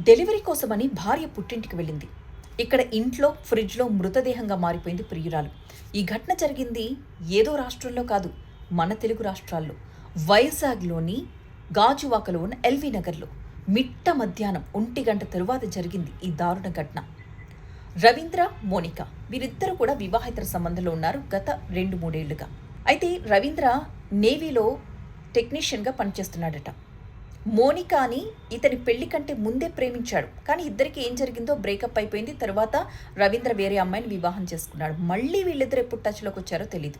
Delivery కోసమని భార్య పుట్టింటికి వెళ్ళింది. ఇక్కడ ఇంట్లో ఫ్రిడ్జ్లో మృతదేహంగా మారిపోయింది ప్రియురాలు. ఈ ఘటన జరిగింది ఏదో రాష్ట్రంలో కాదు, మన తెలుగు రాష్ట్రాల్లో. వైజాగ్లోని గాజువాకలో ఉన్న ఎల్వి నగర్లో మిట్ట మధ్యాహ్నం 1 గంట తరువాత జరిగింది ఈ దారుణ ఘటన. రవీంద్ర, మోనిక వీరిద్దరూ కూడా వివాహేతర సంబంధంలో ఉన్నారు గత 2-3 ఏళ్లుగా. అయితే రవీంద్ర నేవీలో టెక్నీషియన్గా పనిచేస్తున్నాడట. మోనికాని ఇతని పెళ్లి కంటే ముందే ప్రేమించాడు. కానీ ఇద్దరికి ఏం జరిగిందో బ్రేకప్ అయిపోయింది. తర్వాత రవీంద్ర వేరే అమ్మాయిని వివాహం చేసుకున్నాడు. మళ్ళీ వీళ్ళిద్దరు ఎప్పుడు టచ్లోకి వచ్చారో తెలీదు.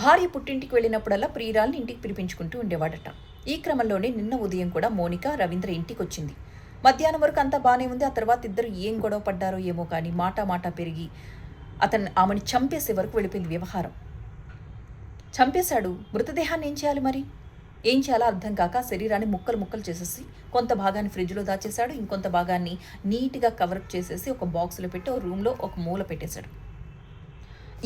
భార్య పుట్టింటికి వెళ్ళినప్పుడల్లా ప్రియురాల్ని ఇంటికి పిలిపించుకుంటూ ఉండేవాడట. ఈ క్రమంలోనే నిన్న ఉదయం కూడా మోనిక రవీంద్ర ఇంటికి వచ్చింది. మధ్యాహ్నం వరకు అంతా బాగానే ఉంది. ఆ తర్వాత ఇద్దరు ఏం గొడవ పడ్డారో ఏమో కానీ మాట పెరిగి ఆమెని చంపేసే వరకు వెళ్ళిపోయింది వ్యవహారం. చంపేశాడు. మృతదేహాన్ని ఏం చేయాలి మరి? ఏం చేయాలో అర్థం కాక శరీరాన్ని ముక్కలు చేసేసి కొంత భాగాన్ని ఫ్రిడ్జ్లో దాచేశాడు. ఇంకొంత భాగాన్ని నీట్గా కవరప్ చేసేసి ఒక బాక్స్లో పెట్టి ఒక రూమ్లో ఒక మూల పెట్టేశాడు.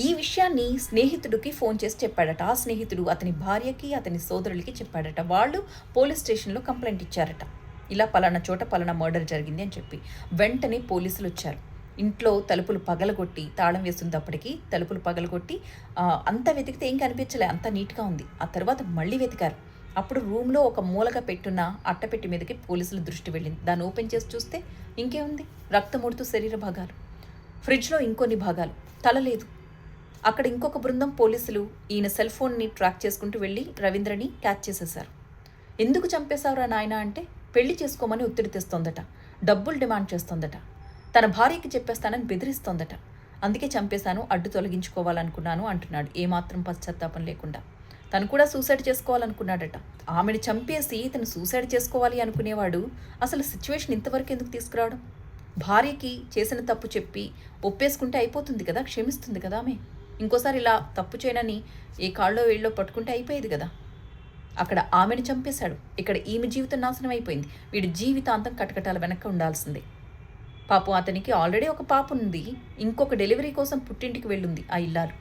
ఈ విషయాన్ని స్నేహితుడికి ఫోన్ చేసి చెప్పాడట. ఆ స్నేహితుడు అతని భార్యకి అతని సోదరులకి చెప్పాడట. వాళ్ళు పోలీస్ స్టేషన్లో కంప్లైంట్ ఇచ్చారట. ఇలా పలానా చోట పలానా మర్డర్ జరిగింది అని చెప్పి. వెంటనే పోలీసులు వచ్చారు. ఇంట్లో తలుపులు పగలగొట్టి తాళం వేస్తున్నప్పటికీ తలుపులు పగలగొట్టి అంతా వెతికితే ఏం కనిపించలే, అంతా నీట్గా ఉంది. ఆ తర్వాత మళ్ళీ వెతికారు. అప్పుడు రూమ్లో ఒక మూలగా పెట్టున్న అట్టపెట్టి మీదకి పోలీసుల దృష్టి వెళ్ళింది. దాన్ని ఓపెన్ చేసి చూస్తే ఇంకేముంది? రక్తమూడుతూ శరీర భాగాలు. ఫ్రిడ్జ్లో ఇంకొన్ని భాగాలు, తల లేదు. అక్కడ ఇంకొక బృందం పోలీసులు ఈయన సెల్ ఫోన్ని ట్రాక్ చేసుకుంటూ వెళ్ళి రవీంద్రని క్యాచ్ చేసేశారు. ఎందుకు చంపేశావురా నాయన అంటే పెళ్లి చేసుకోమని ఒత్తిడి తెస్తోందట. డబ్బులు డిమాండ్ చేస్తోందట. తన భార్యకి చెప్పేస్తానని బెదిరిస్తోందట. అందుకే చంపేశాను, అడ్డు తొలగించుకోవాలనుకున్నాను అంటున్నాడు ఏమాత్రం పశ్చాత్తాపం లేకుండా. తను కూడా సూసైడ్ చేసుకోవాలనుకున్నాడట. ఆమెను చంపేసి తను సూసైడ్ చేసుకోవాలి అనుకునేవాడు అసలు సిచ్యువేషన్ ఇంతవరకు ఎందుకు తీసుకురావడం? భార్యకి చేసిన తప్పు చెప్పి ఒప్పేసుకుంటే అయిపోతుంది కదా, క్షమిస్తుంది కదా ఆమె. ఇంకోసారి ఇలా తప్పు చేయనని ఏ కాళ్ళో వేళ్ళో పట్టుకుంటే అయిపోయేది కదా. అక్కడ ఆమెను చంపేశాడు. ఇక్కడ ఈమె జీవితం నాశనం అయిపోయింది. వీడి జీవితాంతం కటకటాల వెనక ఉండాల్సిందే. పాపం అతనికి ఆల్రెడీ ఒక పాప ఉంది. ఇంకొక డెలివరీ కోసం పుట్టింటికి వెళ్ళుంది ఆ ఇల్లాలు.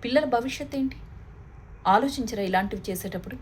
పిల్లల భవిష్యత్ ఏంటి? ఆలోచించరా ఇలాంటివి చేసేటప్పుడు?